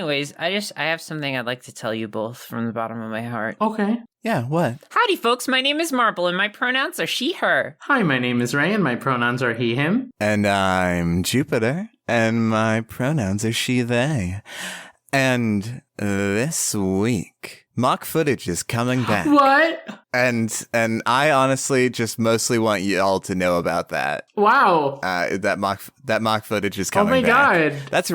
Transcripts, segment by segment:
anyways, I have something I'd like to tell you both from the bottom of my heart. Okay. Yeah, what? Howdy, folks. My name is Marble, and my pronouns are she, her. Hi, my name is Ray, and my pronouns are he, him. And I'm Jupiter, and my pronouns are she, they. And this week, mock footage is coming back. What? And I honestly just mostly want you all to know about that. Wow. That mock footage is coming Oh my back. God. That's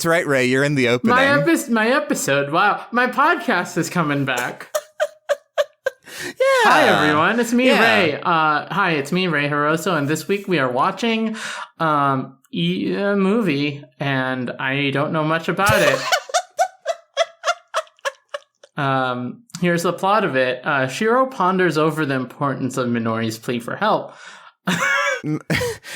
right, Ray. You're in the opening. My episode. Wow. My podcast is coming back. Yeah. Hi, everyone. It's me, Yeah. Ray. Hi, it's me, Ray Hiroso, and this week we are watching a movie, and I don't know much about it. Here's the plot of it. Shiro ponders over the importance of Minori's plea for help.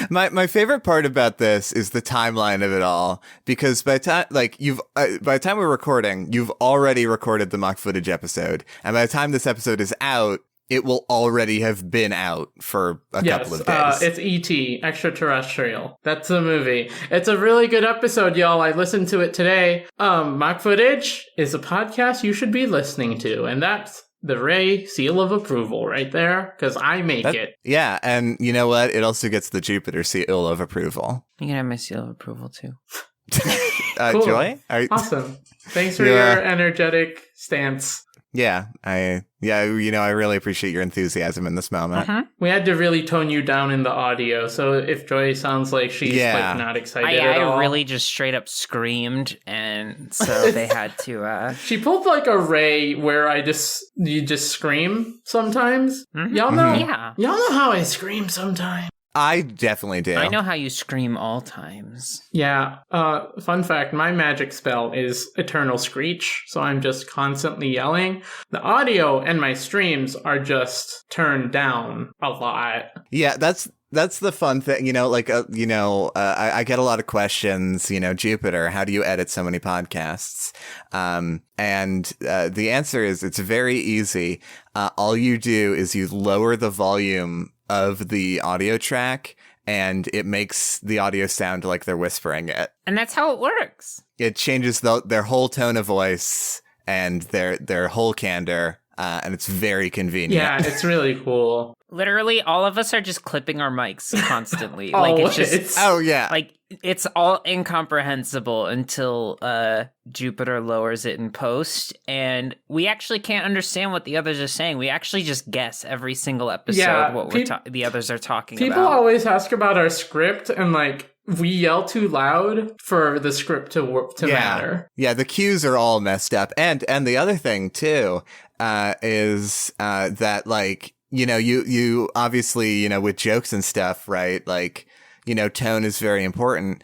My favorite part about this is the timeline of it all, because by the time we're recording, you've already recorded the mock footage episode, and by the time this episode is out, it will already have been out for a couple of days. It's E.T. Extraterrestrial. That's the movie. It's a really good episode, y'all. I listened to it today. Mock footage is a podcast you should be listening to, and that's the Ray seal of approval right there, because I make it. Yeah, and you know what? It also gets the Jupiter seal of approval. You can have my seal of approval, too. Cool. Joy? Awesome. Thanks for your energetic stance. Yeah, I really appreciate your enthusiasm in this moment. We had to really tone you down in the audio, so if Joy sounds like she's like not excited at all. I really just straight up screamed, and so they had to... She pulled like a Ray where you just scream sometimes. Mm-hmm. Y'all know? Yeah. Y'all know how I scream sometimes. I definitely do. I know how you scream all times. Yeah. Fun fact, my magic spell is Eternal Screech, so I'm just constantly yelling. The audio and my streams are just turned down a lot. Yeah, that's the fun thing, I get a lot of questions, Jupiter, how do you edit so many podcasts? And the answer is it's very easy. All you do is you lower the volume of the audio track, and it makes the audio sound like they're whispering it. And that's how it works. It changes their whole tone of voice and their whole candor, and it's very convenient. Yeah, it's really cool. Literally, all of us are just clipping our mics constantly. It's all incomprehensible until Jupiter lowers it in post, and we actually can't understand what the others are saying. We actually just guess every single episode what the others are talking about. People always ask about our script, and we yell too loud for the script to matter. Yeah, the cues are all messed up, and the other thing too is that you obviously with jokes and stuff, right? Tone is very important.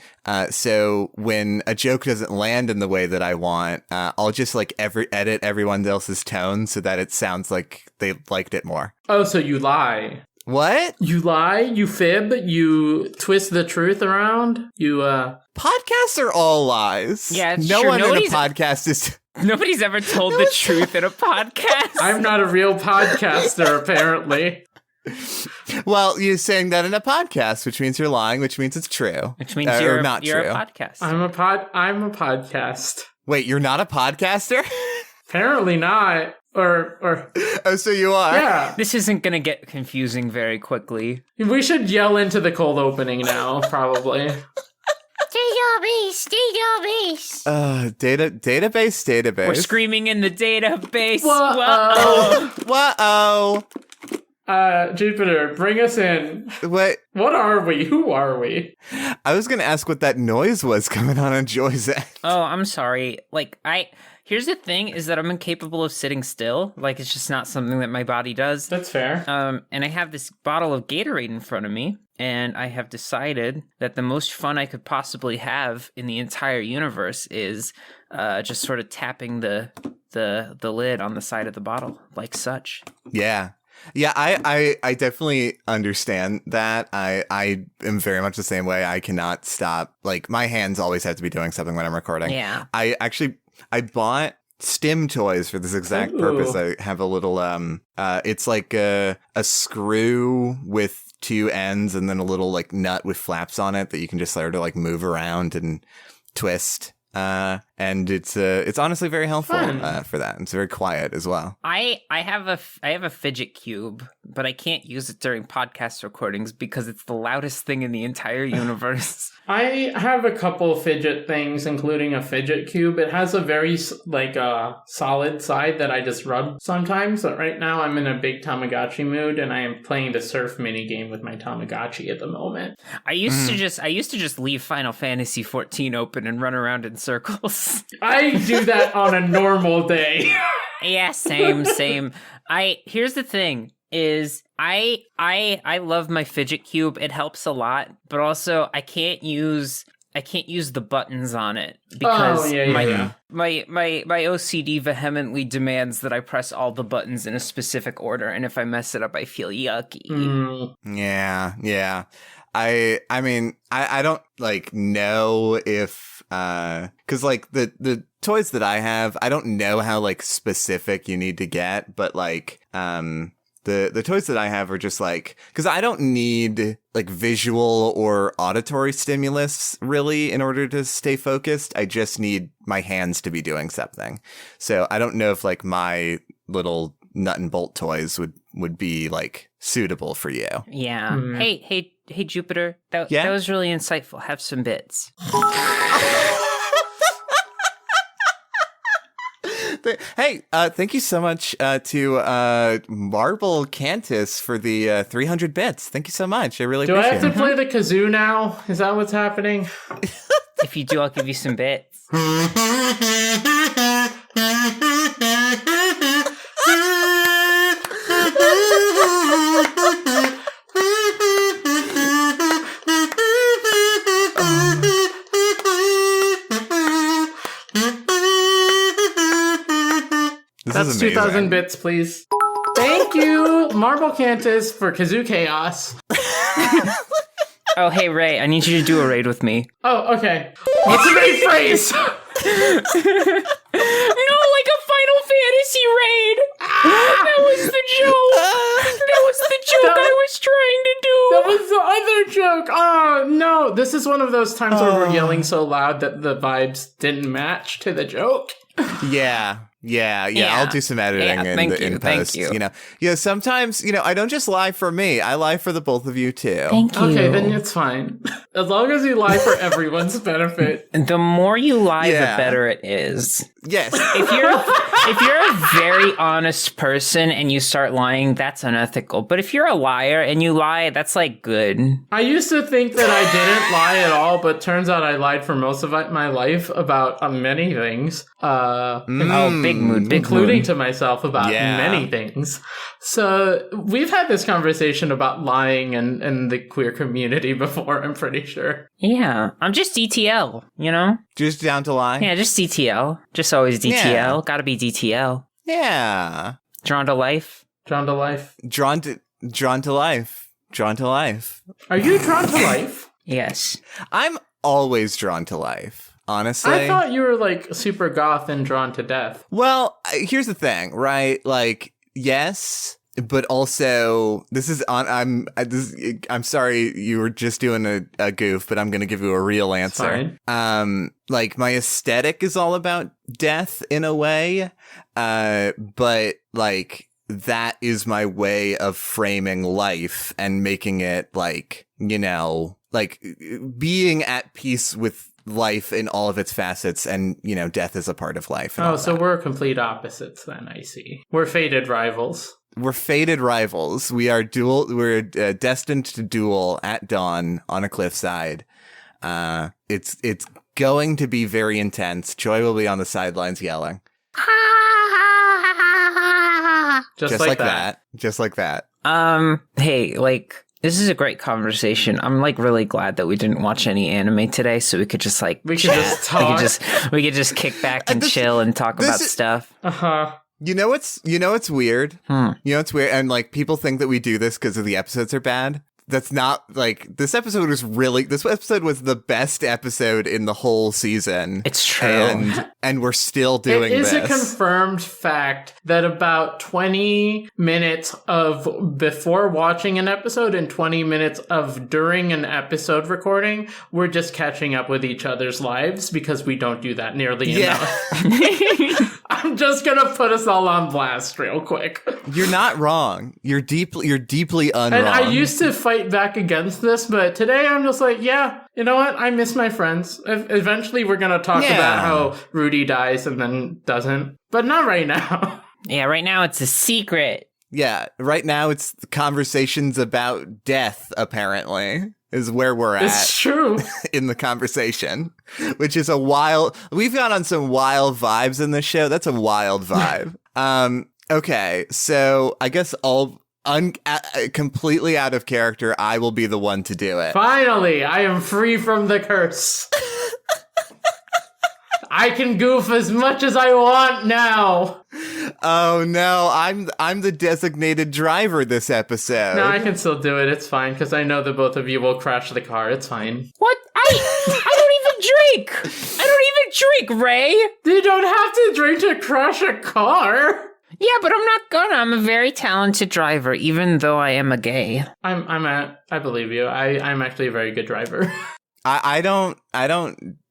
So when a joke doesn't land in the way that I want, I'll just edit everyone else's tone so that it sounds like they liked it more. Oh, so you lie. What? You lie, you fib, you twist the truth around, Podcasts are all lies. Yeah, it's no true. one in a podcast is... Nobody's ever told the truth in a podcast. I'm not a real podcaster, apparently. Well, you're saying that in a podcast, which means you're lying, which means it's true. Which means you're not you're true. a podcast. I'm a podcast. Wait, you're not a podcaster? Apparently not. Or Oh, so you are? Yeah. This isn't going to get confusing very quickly. We should yell into the cold opening now, probably. Database. Database. We're screaming in the database. Whoa. Jupiter, bring us in. What are we? Who are we? I was going to ask what that noise was coming on Joy's end. Oh, I'm sorry. Here's the thing is that I'm incapable of sitting still. It's just not something that my body does. That's fair. And I have this bottle of Gatorade in front of me, and I have decided that the most fun I could possibly have in the entire universe is just sort of tapping the lid on the side of the bottle, like such. Yeah. Yeah, I definitely understand that. I am very much the same way. I cannot stop. My hands always have to be doing something when I'm recording. Yeah. I bought stim toys for this exact purpose. I have a little it's like a screw with two ends and then a little nut with flaps on it that you can just sort of move around and twist. And and it's honestly very helpful Fun. for that. It's very quiet as well. I have a fidget cube, but I can't use it during podcast recordings because it's the loudest thing in the entire universe. I have a couple fidget things, including a fidget cube. It has a very solid side that I just rub sometimes. But right now, I'm in a big Tamagotchi mood, and I am playing the surf mini game with my Tamagotchi at the moment. I used to just leave Final Fantasy 14 open and run around in circles. I do that on a normal day. Yeah, same. Here's the thing is I love my fidget cube. It helps a lot, but also I can't use the buttons on it because my OCD vehemently demands that I press all the buttons in a specific order, and if I mess it up, I feel yucky. Yeah. I mean, I don't like know if because like the toys that I have, I don't know how like specific you need to get, but like the toys that I have are just like, because I don't need like visual or auditory stimulus really in order to stay focused. I just need my hands to be doing something. So I don't know if like my little nut and bolt toys would be like suitable for you. Yeah. Hey, Jupiter. That was really insightful. Have some bits. Hey, thank you so much to Marble Cantus for the 300 bits. Thank you so much. I really appreciate it. Do I have to play the kazoo now? Is that what's happening? If you do, I'll give you some bits. That's 2,000 bits, please. Thank you, Marble Cantus, for Kazoo Chaos. Oh, hey, Ray, I need you to do a raid with me. Oh, okay. What's a raid phrase? No, like a Final Fantasy raid. That was the joke. That was the joke I was trying to do. That was the other joke. Oh, no. This is one of those times where we're yelling so loud that the vibes didn't match to the joke. Yeah. I'll do some editing in post. You know, sometimes, I don't just lie for me. I lie for the both of you too. Thank you. Okay, then it's fine. As long as you lie for everyone's benefit. The more you lie, the better it is. Yes. If you're a very honest person and you start lying, that's unethical. But if you're a liar and you lie, that's like good. I used to think that I didn't lie at all, but turns out I lied for most of my life about many things. Big mood, including to myself about many things. So we've had this conversation about lying and the queer community before, I'm pretty sure. Yeah, I'm just DTL, Just down to lie? Yeah, just DTL. Just always DTL. Yeah. Gotta be DTL. Yeah. Drawn to life. Drawn to life. Drawn to life. Drawn to life. Are you drawn to life? Yes. I'm always drawn to life. Honestly, I thought you were like super goth and drawn to death. Well, here's the thing, right? Like, yes, but also I'm sorry you were just doing a goof, but I'm going to give you a real answer. Fine. Like my aesthetic is all about death in a way, but like that is my way of framing life and making it like, like being at peace with life in all of its facets, and death is a part of life. Oh, so we're complete opposites then. I see. We're fated rivals. We are we're destined to duel at dawn on a cliffside. It's going to be very intense. Joy will be on the sidelines yelling. Just like that. Just like that. Hey, like, this is a great conversation. I'm like really glad that we didn't watch any anime today, so we could just like we could just talk. We could just kick back and chill and talk about stuff. You know what's weird? You know what's weird? And like people think that we do this because the episodes are bad. that's not like this episode was the best episode in the whole season. It's true. And we're still doing this. It is a confirmed fact that about 20 minutes of before watching an episode and 20 minutes of during an episode recording, we're just catching up with each other's lives because we don't do that nearly enough. I'm just gonna put us all on blast real quick. You're not wrong. You're deeply unwrong. And I used to fight back against this, but today I'm just like, yeah, you know what? I miss my friends. Eventually we're gonna talk about how Rudy dies and then doesn't, but not right now. Yeah, right now it's a secret. Yeah, right now it's conversations about death, apparently, is where we're at. It's true. In the conversation, which is we've gone on some wild vibes in this show. That's a wild vibe. Okay, so I guess completely out of character, I will be the one to do it. Finally, I am free from the curse. I can goof as much as I want now. Oh no, I'm the designated driver this episode. No, I can still do it. It's fine, because I know that both of you will crash the car. It's fine. What? I don't even drink! I don't even drink, Ray! You don't have to drink to crash a car! Yeah, but I'm not gonna. I'm a very talented driver, even though I am a gay. I believe you. I'm actually a very good driver. I don't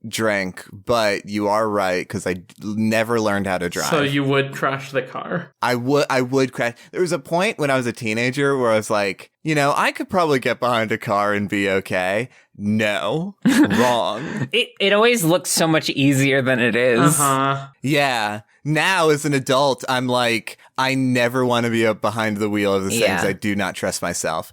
drink, but you are right, because I never learned how to drive. So you would crash the car? I would crash. There was a point when I was a teenager where I was like, I could probably get behind a car and be okay. No, wrong. It always looks so much easier than it is. Uh-huh. Yeah. Now, as an adult, I'm like, I never want to be up behind the wheel of this thing because I do not trust myself.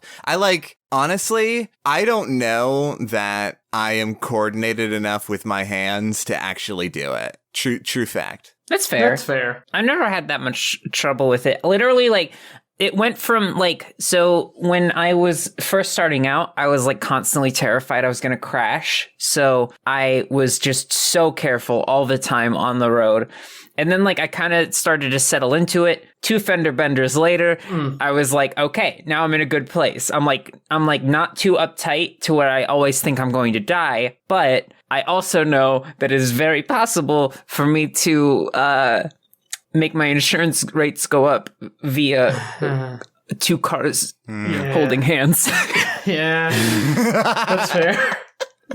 Honestly, I don't know that I am coordinated enough with my hands to actually do it. True fact. That's fair. That's fair. I've never had that much trouble with it. Literally, it went from so when I was first starting out, I was constantly terrified I was going to crash. So I was just so careful all the time on the road. And then I kind of started to settle into it. 2 fender benders later, I was like, okay, now I'm in a good place. I'm not too uptight to where I always think I'm going to die. But I also know that it is very possible for me to make my insurance rates go up via 2 cars holding hands. Yeah, that's fair.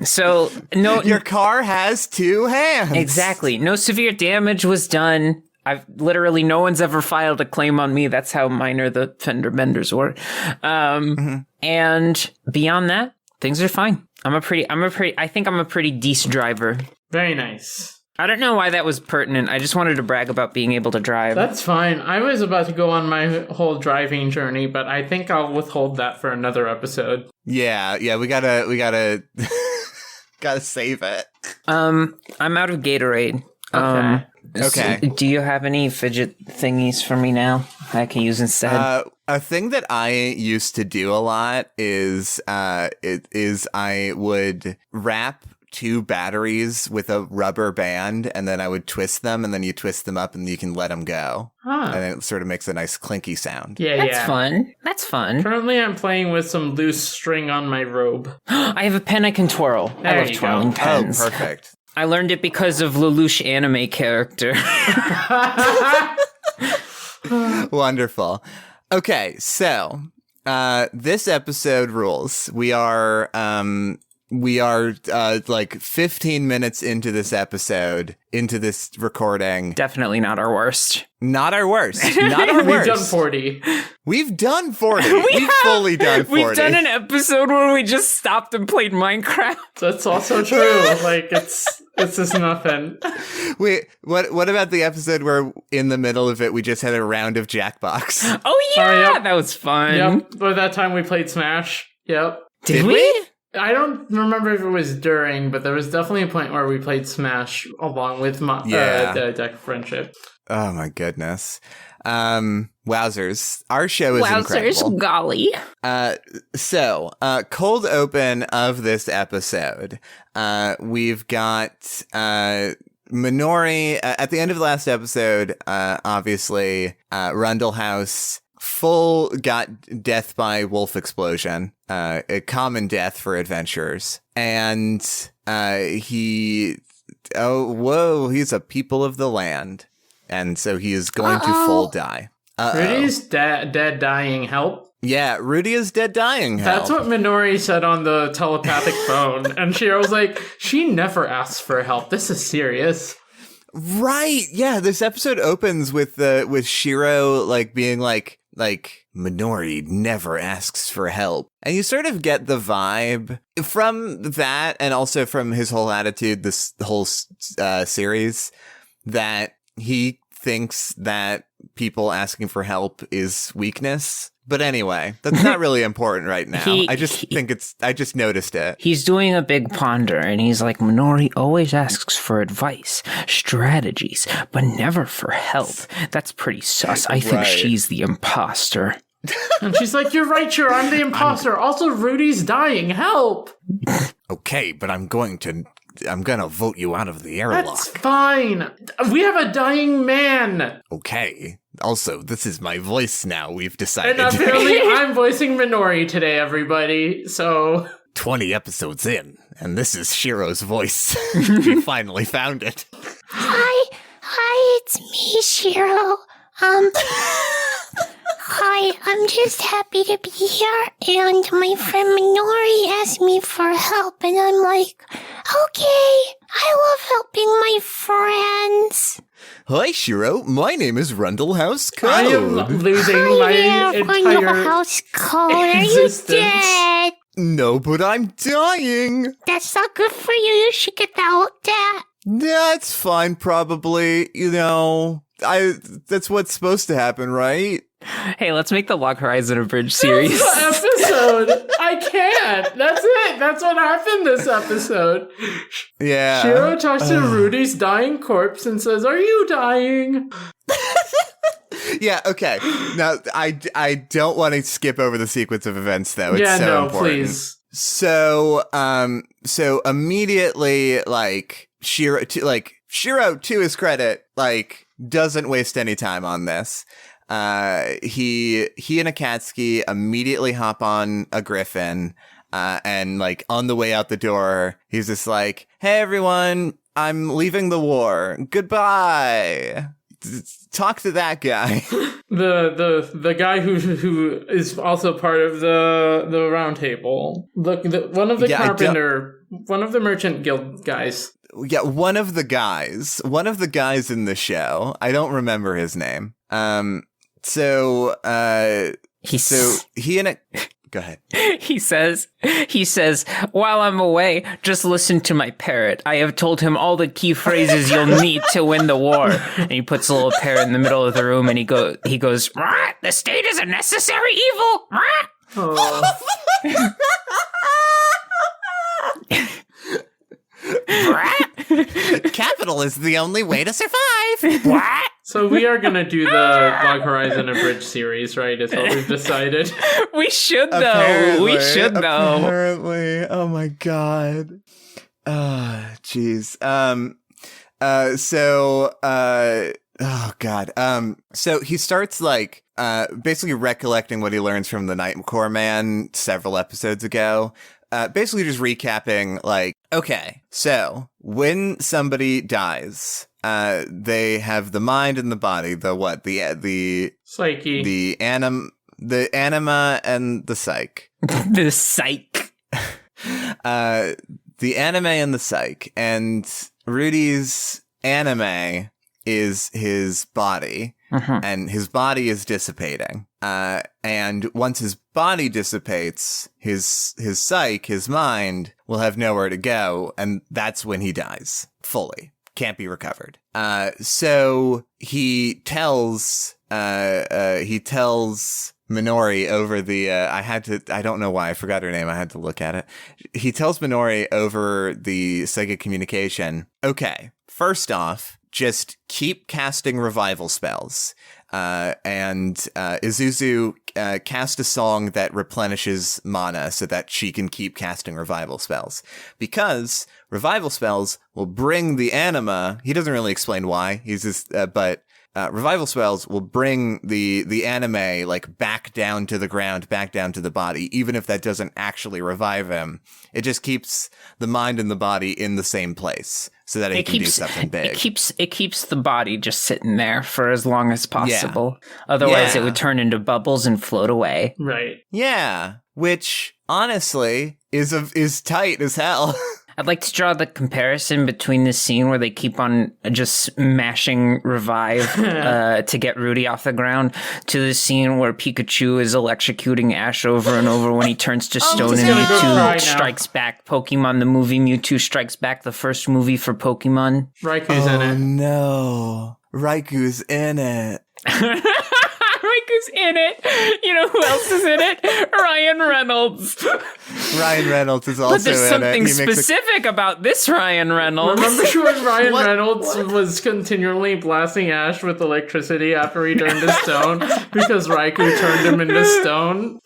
So no, your car has 2 hands. Exactly. No severe damage was done. No one's ever filed a claim on me. That's how minor the fender benders were. And beyond that, things are fine. I think I'm a pretty decent driver. Very nice. I don't know why that was pertinent. I just wanted to brag about being able to drive. That's fine. I was about to go on my whole driving journey, but I think I'll withhold that for another episode. Yeah, we gotta gotta save it. I'm out of Gatorade. Okay. Okay. So do you have any fidget thingies for me now I can use instead? A thing that I used to do a lot is I would wrap 2 batteries with a rubber band, and then I would twist them, and then you twist them up, and you can let them go. Huh. And it sort of makes a nice clinky sound. That's fun. That's fun. Currently, I'm playing with some loose string on my robe. I have a pen I can twirl. I love twirling pens. Oh, perfect. I learned it because of Lelouch anime character. Wonderful. Okay, so this episode rules. We are 15 minutes into this episode, into this recording. Definitely not our worst. Not our worst. Not our worst. We've done 40. We've done 40. We've fully done 40. We've done an episode where we just stopped and played Minecraft. That's also true. It's just nothing. Wait, what about the episode where in the middle of it we just had a round of Jackbox? Oh yeah, yep. That was fun. Yep. By that time we played Smash. Yep. Did we? I don't remember if it was during, but there was definitely a point where we played Smash along with the Deck of Friendship. Oh my goodness. Wowzers. Our show is incredible. Golly. So, cold open of this episode. We've got Minori at the end of the last episode. Obviously, Rundle House full got death by wolf explosion, a common death for adventurers. And he's a people of the land. And so he is going to full die. Rudy's dead dying. Help. Yeah, Rudy is dead dying. That's what Minori said on the telepathic phone. And Shiro was like, she never asks for help. This is serious. Right. Yeah, this episode opens with Shiro like being like Minori never asks for help. And you sort of get the vibe from that, and also from his whole attitude this whole series, that he thinks that people asking for help is weakness. But anyway, that's not really important right now. I just noticed it. He's doing a big ponder, and he's like, Minori always asks for advice, strategies, but never for help. That's pretty sus. I think she's the imposter. And she's like, you're right, Shiro, I'm the imposter. Also, Rudy's dying. Help. Okay, but I'm gonna vote you out of the airlock. That's fine. We have a dying man. Okay. Also, this is my voice now, we've decided. And apparently I'm voicing Minori today, everybody, so... 20 episodes in, and this is Shiro's voice. We finally found it. Hi, it's me, Shiro. Hi, I'm just happy to be here, and my friend Minori asked me for help, and I'm like, okay, I love helping my friends. Hi, Shiro. My name is Rundle House Code. I am losing my entire House Code. existence. Are you dead? No, but I'm dying. That's not good for you. You should get that looked at. That's fine, probably. That's what's supposed to happen, right? Hey, let's make the Log Horizon Abridged series. Episode. I can't. That's it. That's what happened this episode. Yeah. Shiro talks to Rudy's dying corpse and says, are you dying? Yeah, okay. Now, I don't want to skip over the sequence of events, though. It's so important. Please. So immediately, like, Shiro, to his credit, like, doesn't waste any time on this. He and Akatsuki immediately hop on a griffin, and like on the way out the door, he's just like, "Hey everyone, I'm leaving the war. Goodbye." Talk to that guy. The guy who is also part of the round table. One of the merchant guild guys. Yeah, one of the guys in the show. I don't remember his name. So he and go ahead. He says, while I'm away, just listen to my parrot. I have told him all the key phrases you'll need to win the war. And he puts a little parrot in the middle of the room, and he goes, "Rah, the state is a necessary evil. Rah." Oh. Capital is the only way to survive. What? So we are going to do the Log Horizon Abridged series, right? Is what we've decided. We should, though. Apparently. Oh, my God. Jeez. Oh, God. So he starts, like, basically recollecting what he learns from the Nightcore Man several episodes ago. Basically just recapping, like, okay, so when somebody dies, they have the mind and the body, the psyche, the anima and the psyche. The psych. The anime and the psyche, and Rudy's anime is his body. And his body is dissipating. And once his body dissipates, his psyche, his mind, will have nowhere to go, and that's when he dies. Fully. Can't be recovered. So he tells Minori over the, I don't know why, I forgot her name, I had to look at it. He tells Minori over the psychic communication, okay, first off, just keep casting revival spells. And Isuzu cast a song that replenishes mana so that she can keep casting revival spells. Because revival spells will bring the anima, he doesn't really explain why, he's just, but revival spells will bring the anime like back down to the ground, back down to the body, even if that doesn't actually revive him. It just keeps the mind and the body in the same place so that it can do something big. It keeps the body just sitting there for as long as possible. Otherwise, it would turn into bubbles and float away. Right. Yeah, which honestly is tight as hell. I'd like to draw the comparison between the scene where they keep on just mashing revive to get Rudy off the ground to the scene where Pikachu is electrocuting Ash over and over when he turns to stone and Mewtwo strikes back. Pokemon the movie Mewtwo Strikes Back, the first movie for Pokemon. Raiku's in it. No, Raiku's in it. Raiku's in it. You know who else is in it? Ryan Reynolds. Ryan Reynolds is also in it. But there's something specific about this Ryan Reynolds. Remember when Ryan Reynolds was continually blasting Ash with electricity after he turned to stone because Raikou turned him into stone?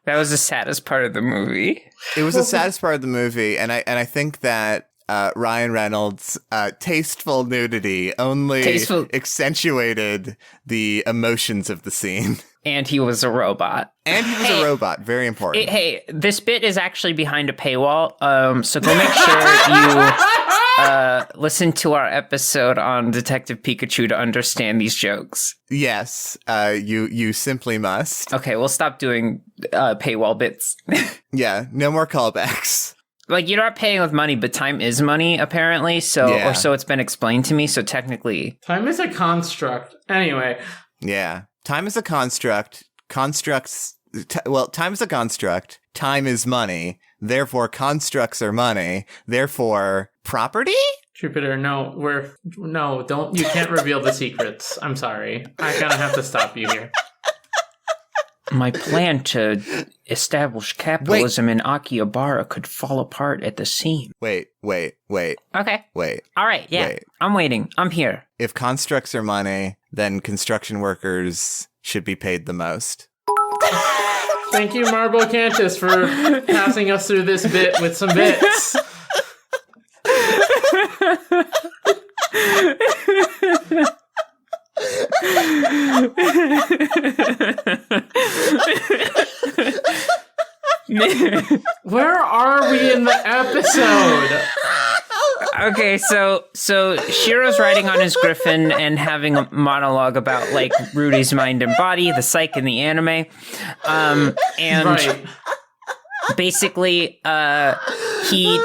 That was the saddest part of the movie. It was the saddest part of the movie, and I think that Ryan Reynolds' tasteful nudity only accentuated the emotions of the scene. And he was a robot. And he was a robot. Very important. Hey, this bit is actually behind a paywall, so go make sure you listen to our episode on Detective Pikachu to understand these jokes. Yes, you simply must. Okay, we'll stop doing paywall bits. Yeah, no more callbacks. Like, you're not paying with money, but time is money, apparently, or so it's been explained to me, so technically... Time is a construct. Anyway. Yeah. Time is a construct. Time is a construct. Time is money. Therefore, constructs are money. Therefore, property? Jupiter, you can't reveal the secrets. I'm sorry. I kind of have to stop you here. My plan to establish capitalism in Akihabara could fall apart at the seam. Wait. Okay. Wait. All right, yeah. Wait. I'm waiting. I'm here. If constructs are money, then construction workers should be paid the most. Thank you, Marble Cantus, for passing us through this bit with some bits. Where are we in the episode? Okay, so Shiro's riding on his griffin and having a monologue about like Rudy's mind and body, the psyche in the anime, and basically he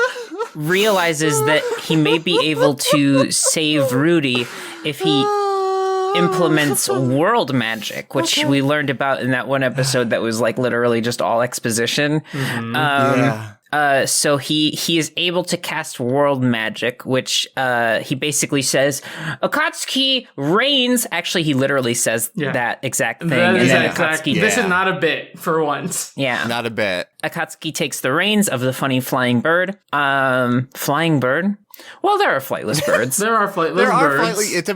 realizes that he may be able to save Rudy if he implements world magic, which we learned about in that one episode that was like literally just all exposition. So he is able to cast world magic, which he basically says, Akatsuki reigns. Actually, he literally says that exact thing. This is not a bit for once. Yeah. Not a bit. Akatsuki takes the reins of the funny flying bird. Flying bird? Well, there are flightless birds. There are flightless birds. It's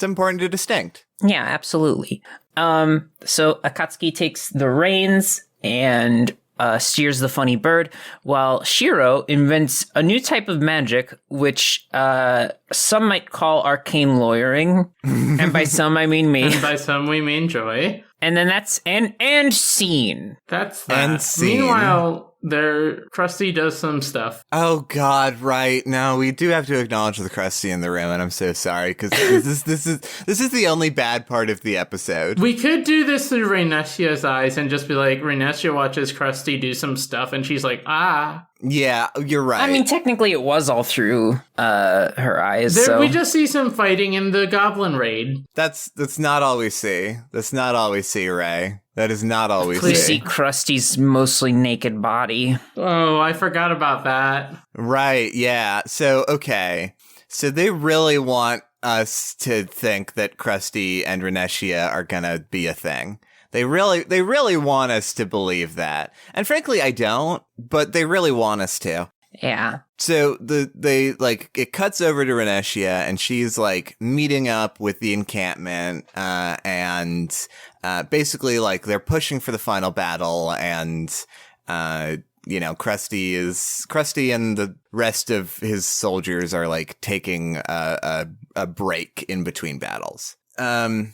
important to distinct. Yeah, absolutely. So Akatsuki takes the reins and steers the funny bird, while Shiro invents a new type of magic, which some might call arcane lawyering, and by some I mean me. And by some we mean Joy. And then that's and scene. That's that. And scene. Meanwhile, Krusty does some stuff. Oh God, right. No, we do have to acknowledge the Krusty in the room, and I'm so sorry because this is the only bad part of the episode. We could do this through Raynesia's eyes and just be like, Raynesia watches Krusty do some stuff, and she's like, ah. Yeah, you're right. I mean, technically, it was all through her eyes. We just see some fighting in the Goblin Raid. That's not all we see. That's not all we see, Ray. That is not all we see. We see Krusty's mostly naked body. Oh, I forgot about that. Right, yeah. So, okay. So they really want us to think that Krusty and Raynesia are gonna be a thing. They really want us to believe that. And frankly, I don't, but they really want us to. Yeah. So it cuts over to Raynesia, and she's like meeting up with the encampment, and basically like they're pushing for the final battle, and you know, Krusty and the rest of his soldiers are like taking a break in between battles. Krusty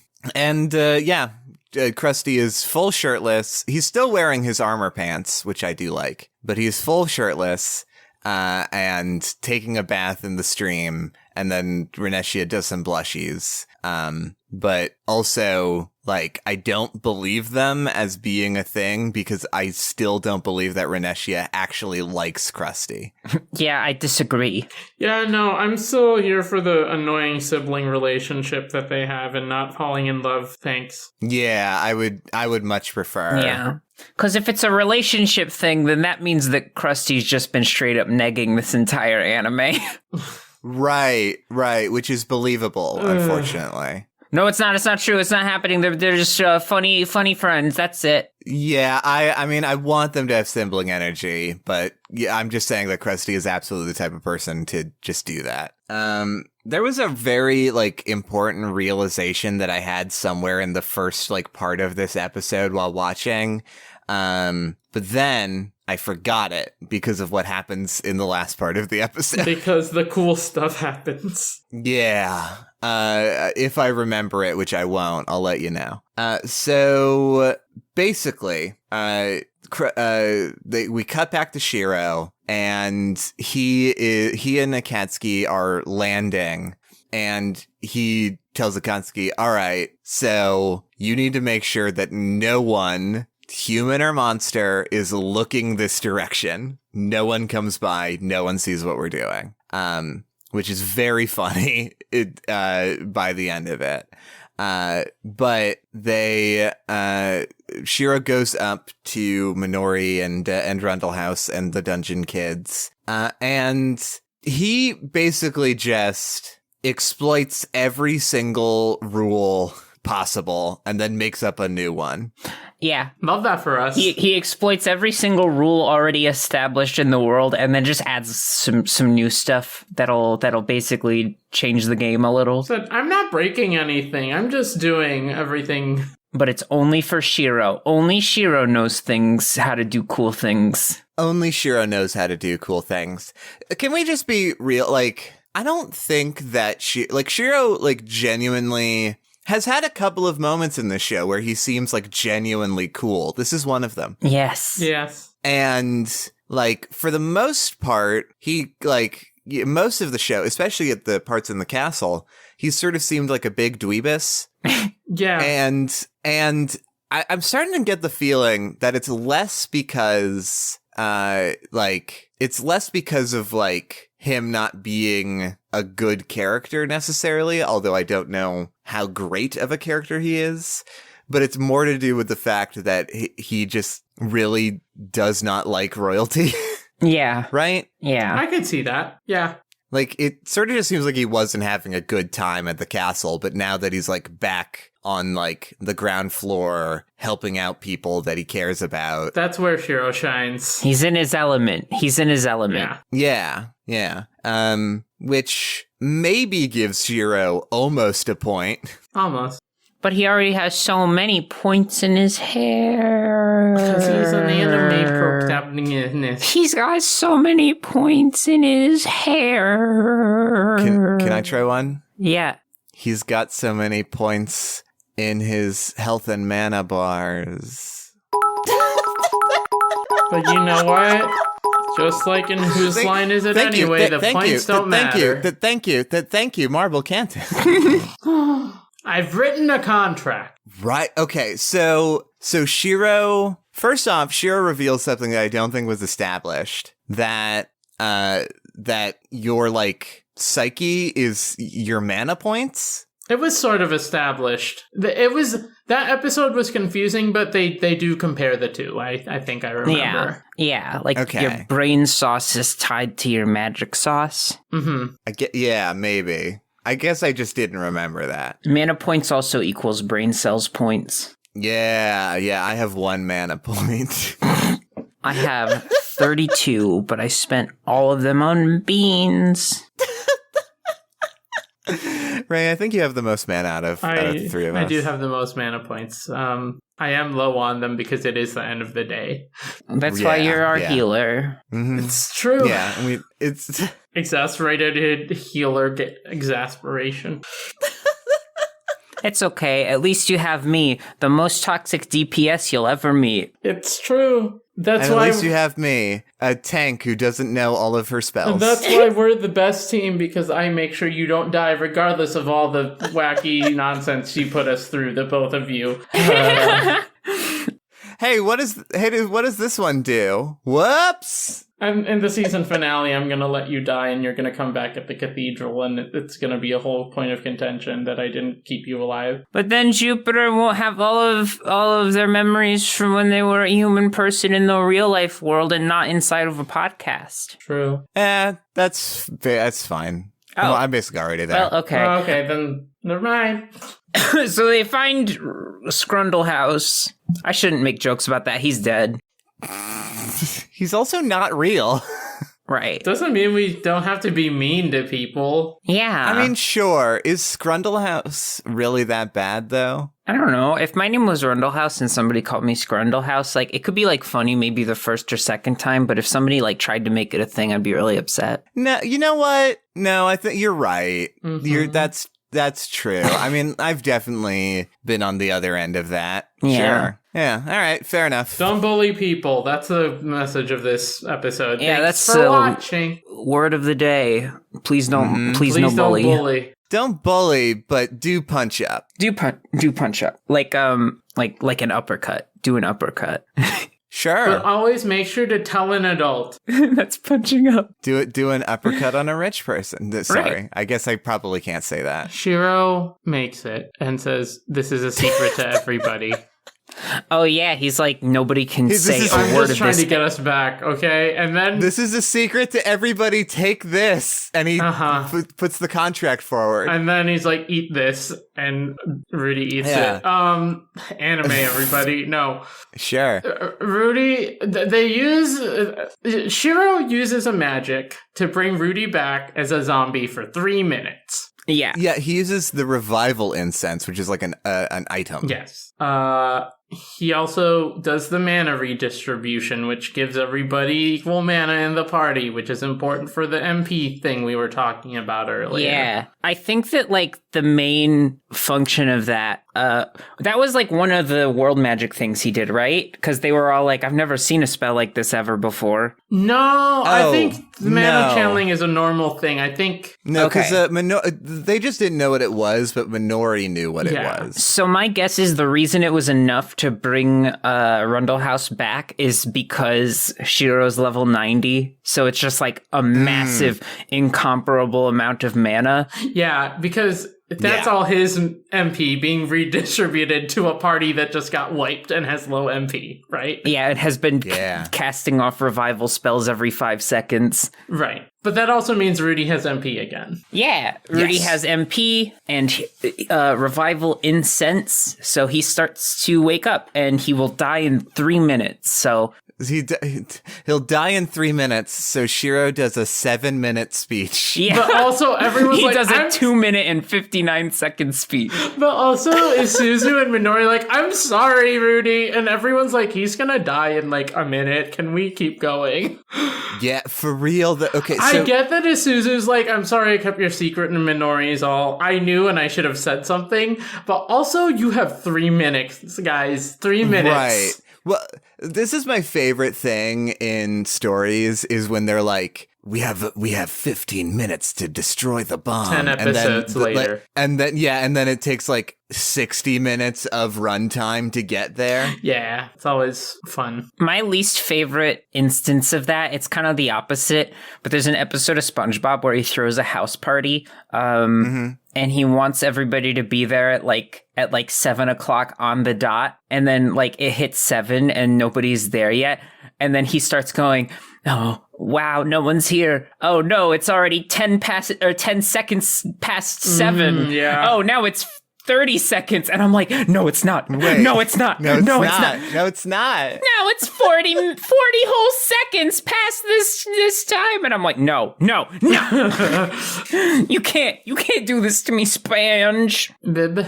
is full shirtless. He's still wearing his armor pants, which I do like, but he's full shirtless, and taking a bath in the stream. And then Renetia does some blushies. But also, like, I don't believe them as being a thing because I still don't believe that Renetia actually likes Krusty. Yeah, I disagree. Yeah, no, I'm still here for the annoying sibling relationship that they have and not falling in love. Thanks. Yeah, I would much prefer. Yeah. Because if it's a relationship thing, then that means that Krusty's just been straight up negging this entire anime. Right, which is believable, unfortunately. No, it's not. It's not true. It's not happening. They're just funny friends. That's it. Yeah, I mean, I want them to have sibling energy, but yeah, I'm just saying that Krusty is absolutely the type of person to just do that. There was a very, like, important realization that I had somewhere in the first, like, part of this episode while watching. But then I forgot it because of what happens in the last part of the episode. Because the cool stuff happens. Yeah. If I remember it, which I won't, I'll let you know. So basically, we cut back to Shiro, and he and Akatsuki are landing, and he tells Akatsuki, all right, so you need to make sure that no one, human or monster, is looking this direction. No one comes by. No one sees what we're doing. Which is very funny by the end of it. But Shiro goes up to Minori and Rundle House and the Dungeon Kids. And he basically just exploits every single rule possible and then makes up a new one. Yeah. Love that for us. He exploits every single rule already established in the world and then just adds some new stuff that'll basically change the game a little. Said, I'm not breaking anything. I'm just doing everything. But it's only for Shiro. Only Shiro knows how to do cool things. Only Shiro knows how to do cool things. Can we just be real? Like, I don't think that Shiro, like, genuinely has had a couple of moments in this show where he seems like genuinely cool. This is one of them. Yes. And like, for the most part, he, like, most of the show, especially at the parts in the castle, he sort of seemed like a big dweebus. Yeah. And I'm starting to get the feeling that it's less because, it's less because of, like, him not being a good character necessarily, although I don't know how great of a character he is, but it's more to do with the fact that he just really does not like royalty. Yeah. Right? Yeah. I could see that. Yeah. Like, it sort of just seems like he wasn't having a good time at the castle, but now that he's, like, back on, like, the ground floor helping out people that he cares about. That's where Shiro shines. He's in his element. Yeah. Which maybe gives Shiro almost a point. Almost. But he already has so many points in his hair. Because he's an anime protagonist. He's got so many points in his hair. Can I try one? Yeah. He's got so many points in his health and mana bars. But you know what? Just like in Whose Line Is It Anyway, the points don't matter. Thank you, Marble Canton. I've written a contract. Right. Okay. So Shiro. First off, Shiro reveals something that I don't think was established. That your, like, psyche is your mana points. It was sort of established. That episode was confusing, but they do compare the two. I think I remember. Yeah. Like, your brain sauce is tied to your magic sauce. Mm-hmm. Yeah, maybe. I guess I just didn't remember that. Mana points also equals brain cells points. Yeah, I have 1 mana point. I have 32, but I spent all of them on beans. Ray, I think you have the most mana out of the three of us. I do have the most mana points. I am low on them because it is the end of the day. That's why you're our healer. Mm-hmm. It's true. Yeah, I mean, it's... Exasperated healer exasperation. It's okay. At least you have me, the most toxic DPS you'll ever meet. It's true. That's and why at least you have me, a tank who doesn't know all of her spells. That's why we're the best team, because I make sure you don't die regardless of all the wacky nonsense you put us through, the both of you. Hey, what does this one do? Whoops! And in the season finale, I'm going to let you die, and you're going to come back at the cathedral, and it's going to be a whole point of contention that I didn't keep you alive. But then Jupiter won't have all of their memories from when they were a human person in the real life world and not inside of a podcast. True. That's fine. Oh. Well, I'm basically already there. Well, okay. Okay, then never mind. So they find Scrundle House. I shouldn't make jokes about that. He's dead. He's also not real. Right. Doesn't mean we don't have to be mean to people. Yeah. I mean, sure. Is Scrundle House really that bad, though? I don't know. If my name was Rundle House and somebody called me Scrundle House, like, it could be, like, funny maybe the first or second time, but if somebody, like, tried to make it a thing, I'd be really upset. No, you know what? No, I think you're right. Mm-hmm. That's true. I mean, I've definitely been on the other end of that. Yeah. Sure. Yeah. All right. Fair enough. Don't bully people. That's the message of this episode. Yeah, Thanks that's for watching. Word of the day. Please don't. Please Please no don't bully. bully. Don't bully, but do punch up. Do punch up. Like an uppercut. Do an uppercut. Sure. But always make sure to tell an adult. That's punching up. Do an uppercut on a rich person. Sorry. Right. I guess I probably can't say that. Shiro makes it and says, "This is a secret to everybody." Oh yeah, he's like, nobody can This say is- a I'm word just of trying this. to get us back, okay? And then This is a secret to everybody. Take this. And he puts the contract forward. and then he's like, "Eat this," and Rudy eats Yeah. it. Anime, everybody. No, Sure. Rudy. They use Shiro uses a magic to bring Rudy back as a zombie for 3 minutes. Yeah. Yeah, he uses the revival incense, which is like an item. Yes. He also does the mana redistribution, which gives everybody equal mana in the party, which is important for the MP thing we were talking about earlier. Yeah. I think that, like, the main function of that was, like, one of the world magic things he did, right? Because they were all like, I've never seen a spell like this ever before. No, I Oh, think mana no. channeling is a normal thing. I think... No, because Okay. they just didn't know what it was, but Minori knew what Yeah. it was. So my guess is the reason it was enough to bring Rundle House back is because Shiro's level 90. So it's just like a massive, incomparable amount of mana. Yeah, because that's Yeah. all his MP being redistributed to a party that just got wiped and has low MP, right? Yeah, it has been Yeah. casting off revival spells every 5 seconds. Right. But that also means Rudy has MP again. Yeah, Rudy Yes. has MP and revival incense, so he starts to wake up and he will die in 3 minutes. So He'll die in 3 minutes, so Shiro does a 7-minute speech. yeah, But also, everyone's he like, does a I'm 2-minute and 59-second speech. But also, Isuzu and Minori like, I'm sorry, Rudy. And everyone's like, he's gonna die in like a minute. Can we keep going? Yeah, for real. Okay, so I get that Isuzu's like, I'm sorry I kept your secret, and Minori's all, I knew and I should have said something. But also, you have 3 minutes, guys. 3 minutes. Right. Well, this is my favorite thing in stories is when they're like, we have 15 minutes to destroy the bomb. 10 episodes later. And then it takes like 60 minutes of runtime to get there. Yeah, it's always fun. My least favorite instance of that, it's kind of the opposite, but there's an episode of SpongeBob where he throws a house party, and he wants everybody to be there at like 7 o'clock on the dot, and then like it hits 7 and nobody's there yet, and then he starts going, oh wow, no one's here. Oh no, it's already 10 seconds past 7. yeah. Oh, now it's 30 seconds. And I'm like, no, it's not. Wait. No, it's not. No, it's no, not. it's not. No, it's not. Now it's 40 whole seconds past this time. And I'm like, no. You can't do this to me, Sponge. Bib.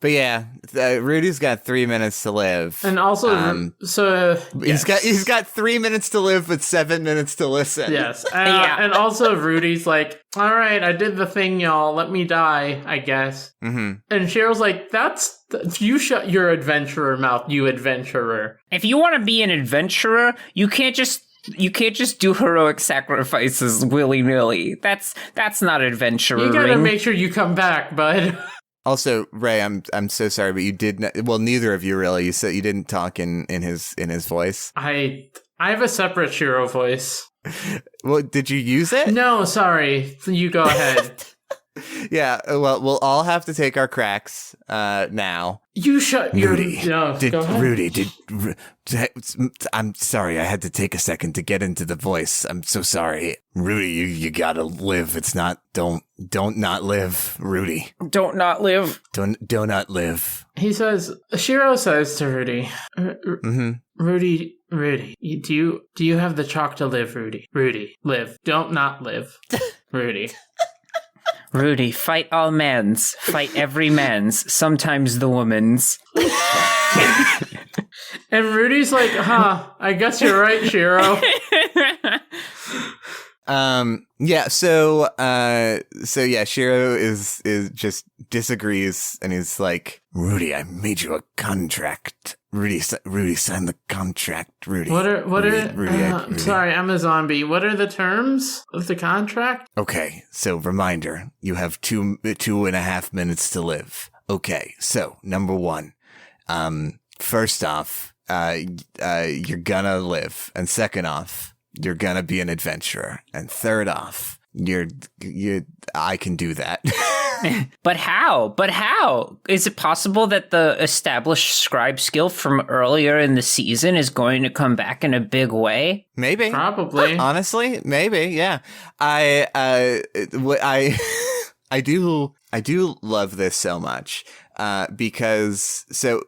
But yeah, Rudy's got 3 minutes to live. And also, he's got 3 minutes to live, but 7 minutes to listen. Yes. Yeah. And also Rudy's like, all right, I did the thing, y'all. Let me die, I guess. Mm-hmm. And Cheryl's like, you shut your adventurer mouth, you adventurer. If you want to be an adventurer, you can't just do heroic sacrifices willy-nilly. That's not adventuring. You gotta make sure you come back, bud. Also, Ray, I'm so sorry, but you did not, well, neither of you really. You said you didn't talk in his voice. I have a separate Shiro voice. Well, did you use it? No, sorry. You go ahead. Yeah. Well, we'll all have to take our cracks now. You shut your... Rudy, No, go ahead. Rudy, I'm sorry. I had to take a second to get into the voice. I'm so sorry. Rudy, you gotta live. It's not, don't not live, Rudy. Don't not live. Do not live. He says, Shiro says to Rudy, Mm-hmm. Rudy, do you have the chalk to live, Rudy? Rudy, live. Don't not live. Rudy. Rudy, fight all men's, fight every man's, sometimes the woman's. And Rudy's like, I guess you're right, Shiro. Yeah, so yeah, Shiro is just disagrees, and he's like, Rudy, I made you a contract. Rudy, sign the contract, Rudy. Rudy. Sorry, I'm a zombie. What are the terms of the contract? Okay, so reminder, you have 2.5 minutes to live. Okay, so number 1, first off, you're gonna live, and second off, you're gonna be an adventurer, and third off, I can do that. But how? Is it possible that the established scribe skill from earlier in the season is going to come back in a big way? Maybe. Probably. Honestly, maybe, yeah. I do love this so much, because so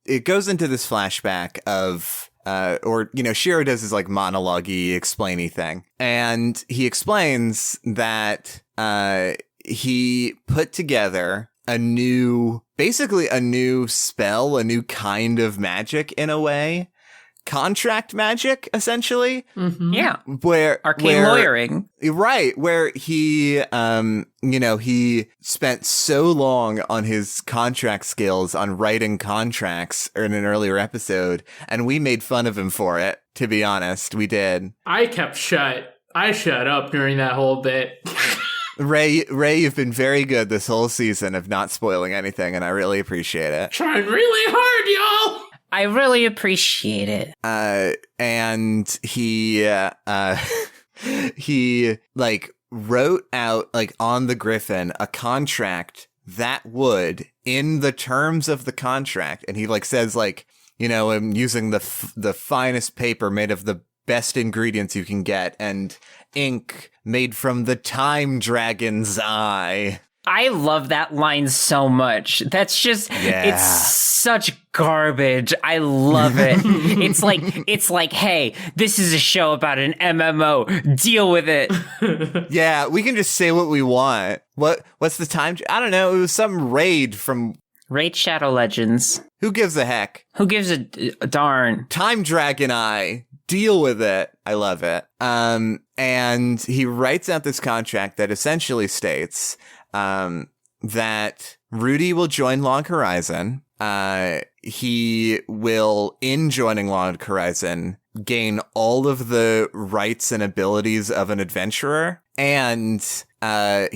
it goes into this flashback of, Shiro does his like monologue-y, explainy thing. And he explains that, he put together basically a new spell, a new kind of magic in a way. Contract magic, essentially. Mm-hmm. Yeah. Arcane lawyering. Right. Where he, he spent so long on his contract skills on writing contracts in an earlier episode, and we made fun of him for it, to be honest. We did. I shut up during that whole bit. Ray, you've been very good this whole season of not spoiling anything, and I really appreciate it. Trying really hard, y'all! I really appreciate it. And he wrote out, like, on the Griffin, a contract that would, in the terms of the contract, and he, like, says, like, I'm using the finest paper made of the best ingredients you can get, and ink made from the time dragon's eye. I love that line so much. That's just, It's such garbage. I love it. it's like, hey, this is a show about an MMO. Deal with it. Yeah, we can just say what we want. What's the time? I don't know. It was some raid from Raid Shadow Legends. Who gives a heck? Who gives a darn? Time Dragon Eye. Deal with it. I love it. And he writes out this contract that essentially states that Rudy will join Log Horizon. He will, in joining Log Horizon, gain all of the rights and abilities of an adventurer. And I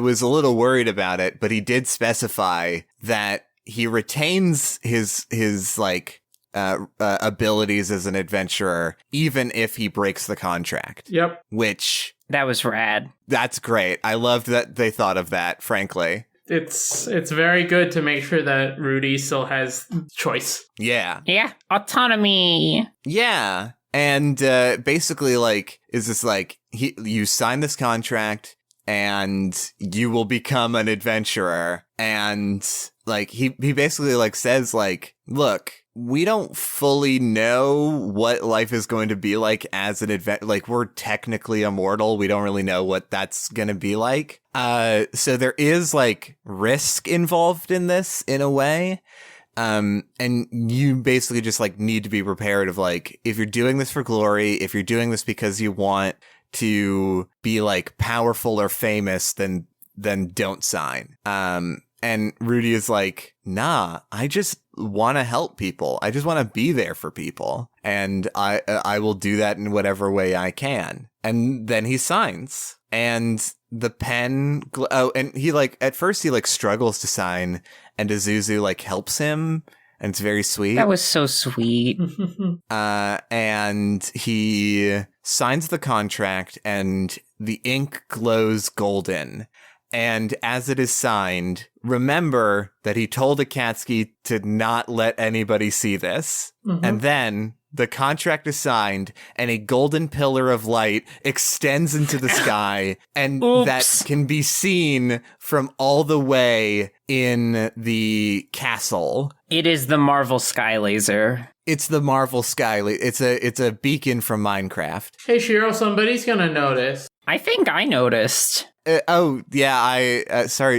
was a little worried about it, but he did specify that he retains his abilities as an adventurer, even if he breaks the contract. Yep. Which... That was rad. That's great. I loved that they thought of that, frankly. It's very good to make sure that Rudy still has choice. Yeah. Yeah. Autonomy. Yeah. And basically, like, is this like, you sign this contract, and you will become an adventurer. And like he basically like says like, look, we don't fully know what life is going to be like as an advent. Like, we're technically immortal. We don't really know what that's going to be like. So there is like risk involved in this in a way. And you basically just like need to be prepared of like, if you're doing this for glory, if you're doing this because you want to be like powerful or famous, then don't sign. And Rudy is like, nah, I just want to help people. I just want to be there for people. And I will do that in whatever way I can. And then he signs. And the pen, and he like, at first he like struggles to sign, and Azuzu like helps him. And it's very sweet. That was so sweet. And he signs the contract, and the ink glows golden. And as it is signed, remember that he told Akatsuki to not let anybody see this. Mm-hmm. And then the contract is signed, and a golden pillar of light extends into the sky, and that can be seen from all the way in the castle. It is the Marvel Sky Laser. It's the Marvel Sky Laser. It's a beacon from Minecraft. Hey, Shiro, somebody's gonna notice. I think I noticed. Sorry,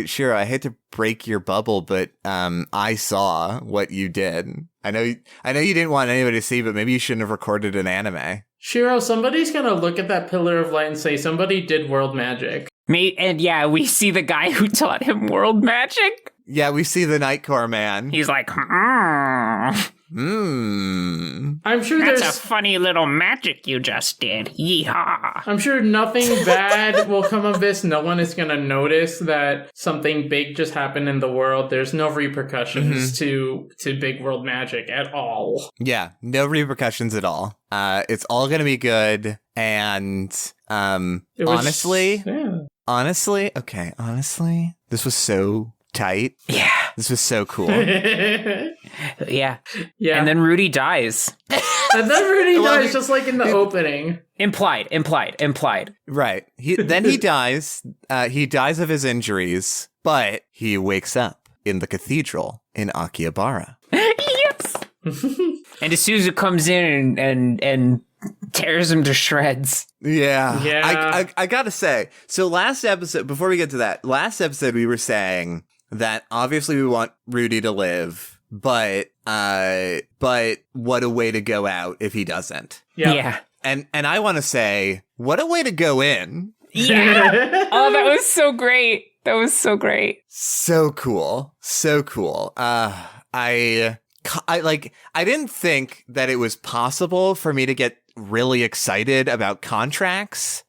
Shiro, I hate to break your bubble, but I saw what you did. I know you didn't want anybody to see, but maybe you shouldn't have recorded an anime. Shiro, somebody's gonna look at that pillar of light and say somebody did world magic. And yeah, we see the guy who taught him world magic. Yeah, we see the Nightcore man. He's like, I'm sure that's a funny little magic you just did. Yeehaw. I'm sure nothing bad will come of this. No one is going to notice that something big just happened in the world. There's no repercussions to big world magic at all. Yeah, no repercussions at all. It's all going to be good. And honestly, this was so tight. Yeah. This was so cool. Yeah. And then Rudy dies. And then Rudy dies, just like in the opening. Implied. Right. He dies. He dies of his injuries, but he wakes up in the cathedral in Akihabara. Yes. And Isuzu comes in and tears him to shreds. Yeah. I gotta say, so last episode, before we get to that, we were saying that obviously we want Rudy to live, but what a way to go out if he doesn't. Yeah. And I want to say, what a way to go in. Yeah. Oh, that was so great. So cool. I didn't think that it was possible for me to get really excited about contracts,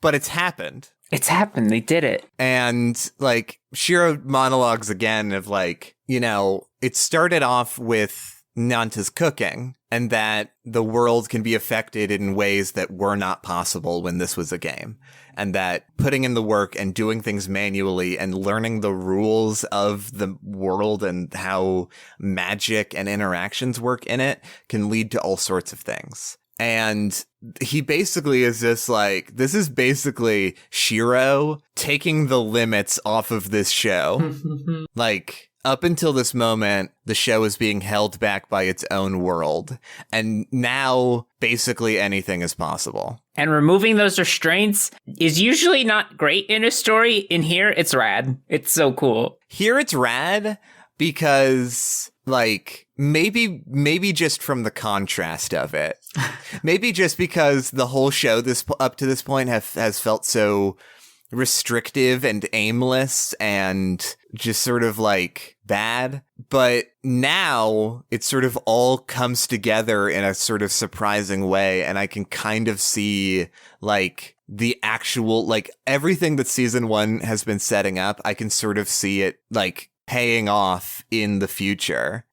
but it's happened. They did it. And like Shiro monologues again of like, you know, it started off with Nanta's cooking, and that the world can be affected in ways that were not possible when this was a game. And that putting in the work and doing things manually and learning the rules of the world and how magic and interactions work in it can lead to all sorts of things. And he basically is just like, this is basically Shiro taking the limits off of this show. Like, up until this moment, the show is being held back by its own world. And now, basically anything is possible. And removing those restraints is usually not great in a story. In here, it's rad. It's so cool. Here, it's rad because, like, maybe just from the contrast of it. Maybe just because the whole show up to this point has felt so restrictive and aimless and just sort of like bad. But now it sort of all comes together in a sort of surprising way. And I can kind of see like the actual, like everything that season 1 has been setting up. I can sort of see it like paying off in the future,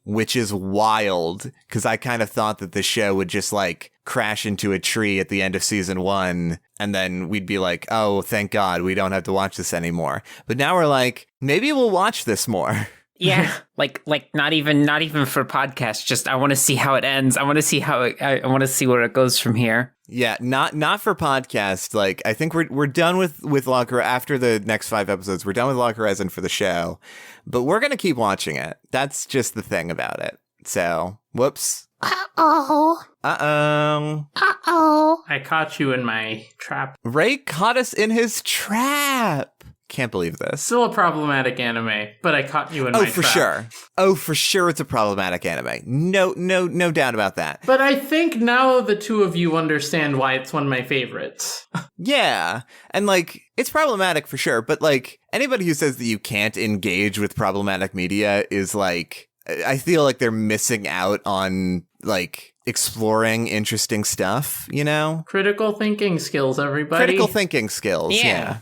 which is wild because I kind of thought that the show would just like crash into a tree at the end of season 1 and then we'd be like, oh, thank God we don't have to watch this anymore. But now we're like, maybe we'll watch this more. Yeah, like not even for podcasts. Just I want to see how it ends. I want to see I want to see where it goes from here. Yeah, not for podcast. Like, I think we're done with Log Horizon after the next 5 episodes. We're done with Log Horizon for the show, but we're gonna keep watching it. That's just the thing about it. So, whoops. Uh-oh. Uh-oh. Uh-oh. I caught you in my trap. Ray caught us in his trap. Can't believe this. Still a problematic anime, but I caught you in my trap. Oh, for sure it's a problematic anime. No doubt about that. But I think now the two of you understand why it's one of my favorites. Yeah. And like, it's problematic for sure, but like, anybody who says that you can't engage with problematic media is like, I feel like they're missing out on like exploring interesting stuff, you know? Critical thinking skills, everybody. Critical thinking skills, Yeah.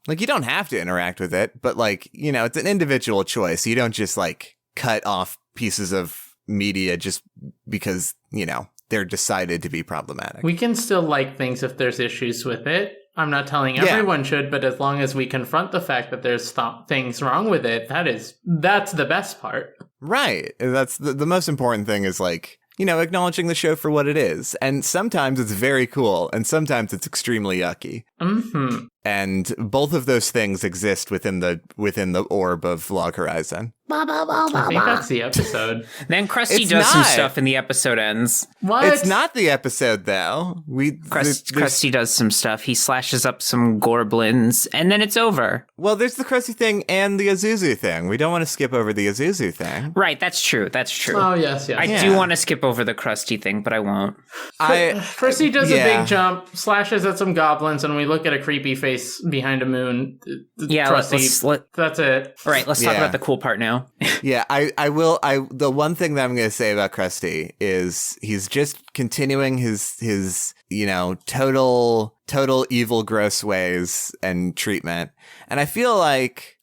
Like, you don't have to interact with it, but like, you know, it's an individual choice. You don't just like cut off pieces of media just because, you know, they're decided to be problematic. We can still like things if there's issues with it. I'm not telling Yeah. everyone should, but as long as we confront the fact that there's things wrong with it, that's the best part. Right. That's the most important thing is like, you know, acknowledging the show for what it is. And sometimes it's very cool, and sometimes it's extremely yucky. Mm-hmm. And both of those things exist within the orb of Log Horizon. I think that's the episode. Then Krusty It's does some not. stuff and the episode ends. What? It's not the episode though. Krusty does some stuff. He slashes up some goblins, and then it's over. Well, there's the Krusty thing and the Azuzu thing. We don't want to skip over the Azuzu thing. Right, that's true. That's true. Oh, yes. I Yeah. do want to skip over the Krusty thing, but I won't. First he does a yeah. big jump, slashes at some goblins, and we look at a creepy face behind a moon. Yeah, Krusty. That's it. all right, let's talk Yeah. about the cool part now. Yeah, I will. The one thing that I'm going to say about Krusty is he's just continuing his you know, total evil, gross ways and treatment. And I feel like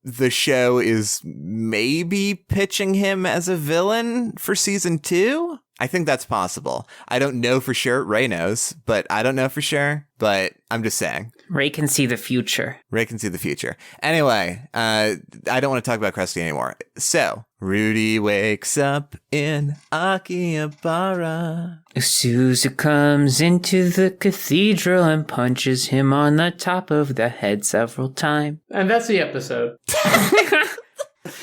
the show is maybe pitching him as a villain for season 2. I think that's possible. I don't know for sure. Ray knows, but I don't know for sure. But I'm just saying. Ray can see the future. Ray can see the future. Anyway, I don't want to talk about Krusty anymore. So, Rudy wakes up in Akihabara. Suzu comes into the cathedral and punches him on the top of the head several times. And that's the episode.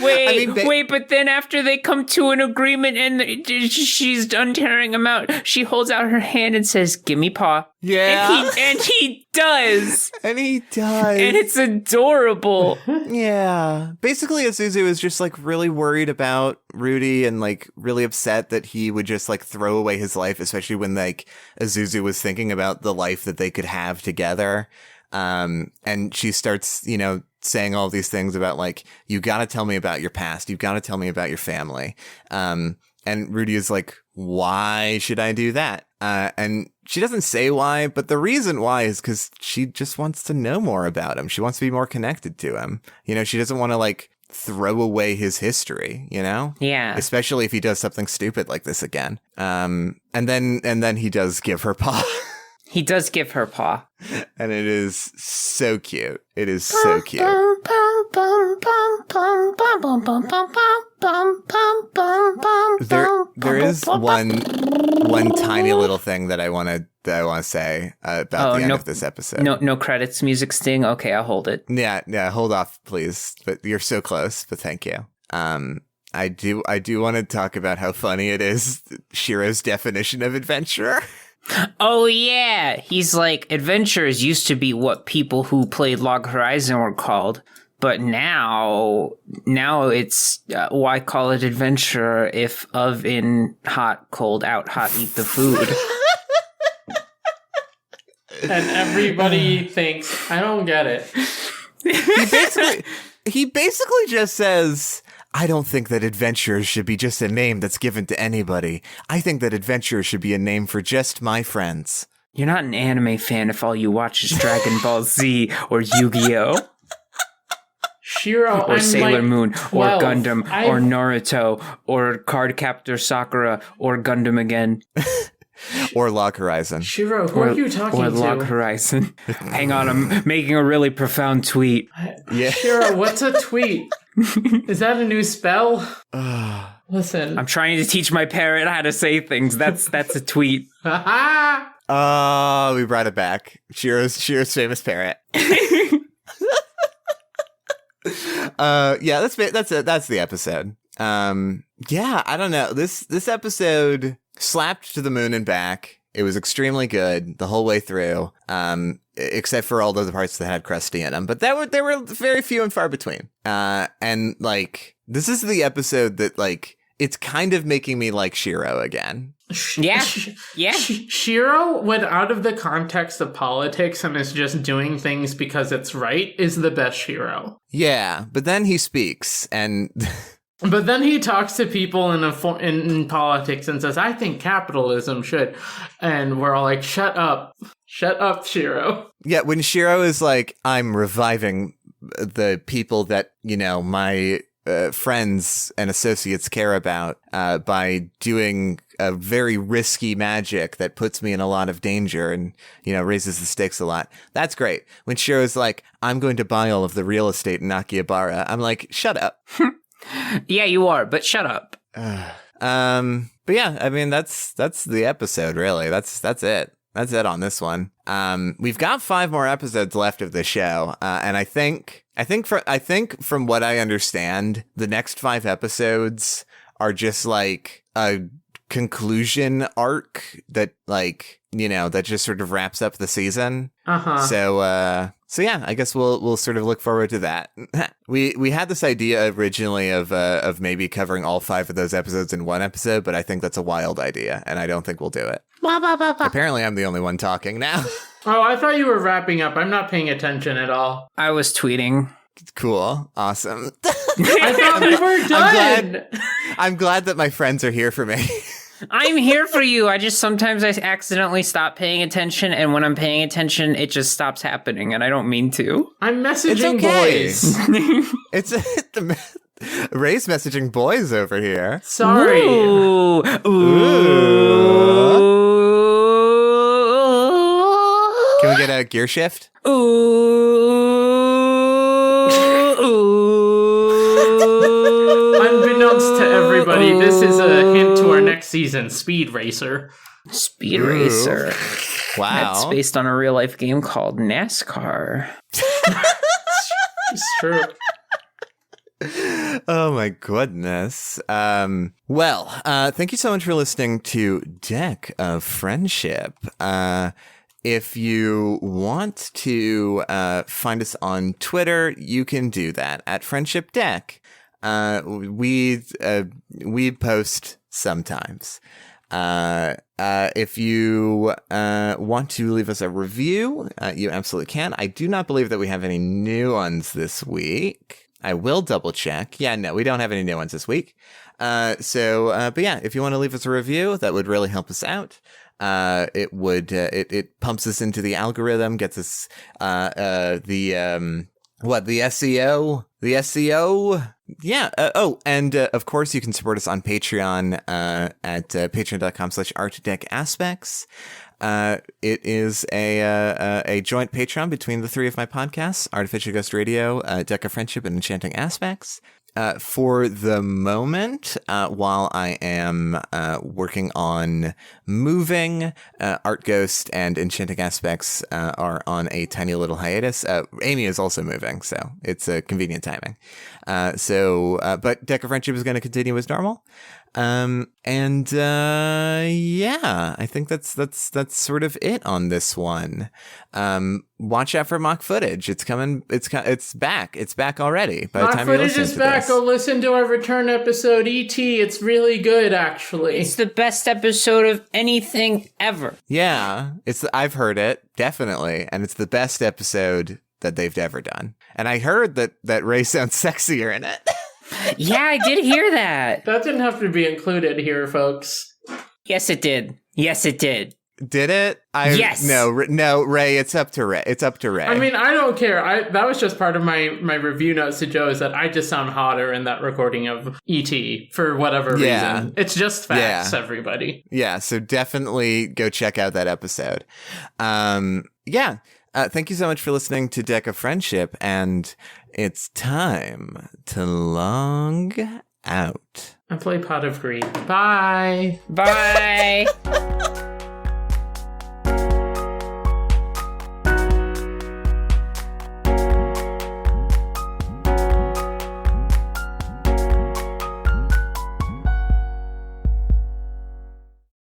Wait, but then after they come to an agreement and she's done tearing him out, she holds out her hand and says, "Give me paw." Yeah. And he does. And he does. And it's adorable. Yeah. Basically, Azuzu is just like really worried about Rudy and like really upset that he would just like throw away his life, especially when like Azuzu was thinking about the life that they could have together. And she starts, you know, saying all these things about like, you got to tell me about your past. You've got to tell me about your family. And Rudy is like, why should I do that? And she doesn't say why, but the reason why is because she just wants to know more about him. She wants to be more connected to him. You know, she doesn't want to like throw away his history, you know? Yeah. Especially if he does something stupid like this again. And then he does give her paw. He does give her paw. And it is so cute. It is so cute. There is one tiny little thing that I want to say about the end of this episode. No credits, music sting. Okay, I'll hold it. Yeah, hold off, please. But you're so close. But thank you. I do want to talk about how funny it is. Shiro's definition of adventurer. Oh yeah, he's like, adventurers used to be what people who played Log Horizon were called, but now it's why call it adventurer if of in hot, cold out, hot eat the food. And everybody thinks, I don't get it. He basically just says, I don't think that adventurer should be just a name that's given to anybody. I think that adventurer should be a name for just my friends. You're not an anime fan if all you watch is Dragon Ball Z or Yu-Gi-Oh! Shiro, Or Sailor Moon, or 12. Gundam, or Naruto, or Cardcaptor Sakura, or Gundam again. Or Log Horizon. Shiro, who are you talking or to? Log Horizon. Hang on, I'm making a really profound tweet. Yeah. Shiro, what's a tweet? Is that a new spell? Listen. I'm trying to teach my parrot how to say things. That's a tweet. Oh, we brought it back. Shiro's famous parrot. Yeah, that's it. That's the episode. Yeah, I don't know. This episode slapped to the moon and back. It was extremely good the whole way through. Except for all the parts that had Krusty in them, but there were very few and far between. And like, this is the episode that like, it's kind of making me like Shiro again. Yeah. Shiro, when out of the context of politics and is just doing things because it's right, is the best Shiro. Yeah, but then he speaks and... But then he talks to people in politics and says, I think capitalism should. And we're all like, shut up, Shiro. Yeah, when Shiro is like, I'm reviving the people that, you know, my friends and associates care about by doing a very risky magic that puts me in a lot of danger and, you know, raises the stakes a lot. That's great. When Shiro's like, I'm going to buy all of the real estate in Akihabara, I'm like, shut up. Yeah, you are, but shut up. But yeah, I mean, that's the episode, really. That's it. That's it on this one. We've got 5 more episodes left of the show, and I think from what I understand, the next 5 episodes are just like a conclusion arc that, like, you know, that just sort of wraps up the season. So yeah, I guess we'll sort of look forward to that. We had this idea originally of maybe covering all 5 of those episodes in one episode, but I think that's a wild idea, and I don't think we'll do it. Apparently, I'm the only one talking now. Oh, I thought you were wrapping up. I'm not paying attention at all. I was tweeting. Cool. Awesome. I thought we were done. I'm glad that my friends are here for me. I'm here for you. I sometimes I accidentally stop paying attention, and when I'm paying attention, it just stops happening, and I don't mean to. I'm messaging okay. boys. It's Ray's messaging boys over here. Sorry. Ooh. Can we get a gear shift? Unbeknownst to everybody, this is a hint to our next season, Speed Racer. Speed Racer. Wow. That's based on a real life game called NASCAR. It's true. Oh my goodness. Well, thank you so much for listening to Deck of Friendship. If you want to find us on Twitter, you can do that at Friendship Deck. We post sometimes. If you want to leave us a review, you absolutely can. I do not believe that we have any new ones this week. I will double check. Yeah, no, we don't have any new ones this week. But yeah, if you want to leave us a review, that would really help us out. It would, it pumps us into the algorithm, gets us, the SEO? The SEO? Yeah. And of course, you can support us on Patreon at patreon.com/artdeckaspects. It is a joint Patreon between the 3 of my podcasts, Artificial Ghost Radio, Deck of Friendship, and Enchanting Aspects. For the moment, while I am working on moving, Art Ghost and Enchanting Aspects are on a tiny little hiatus. Amy is also moving, so it's a convenient timing. But Deck of Friendship is going to continue as normal. Yeah, I think that's sort of it on this one. Watch out for mock footage. It's coming. It's back. It's back already. By the Mock time you're footage listening is to back. this. Go listen to our return episode, E.T. It's really good, actually. It's the best episode of anything ever. Yeah, I've heard it definitely, and it's the best episode that they've ever done. And I heard that Ray sounds sexier in it. Yeah, I did hear that. That didn't have to be included here, folks. Yes, it did. Yes, it did. Did it? Yes. No, Ray. It's up to Ray. It's up to Ray. I mean, I don't care. That was just part of my review notes to Joe, is that I just sound hotter in that recording of E.T. for whatever reason. It's just facts, everybody. Yeah, so definitely go check out that episode. Thank you so much for listening to Deck of Friendship, and it's time to log out. I play Pot of Greed. Bye. Bye.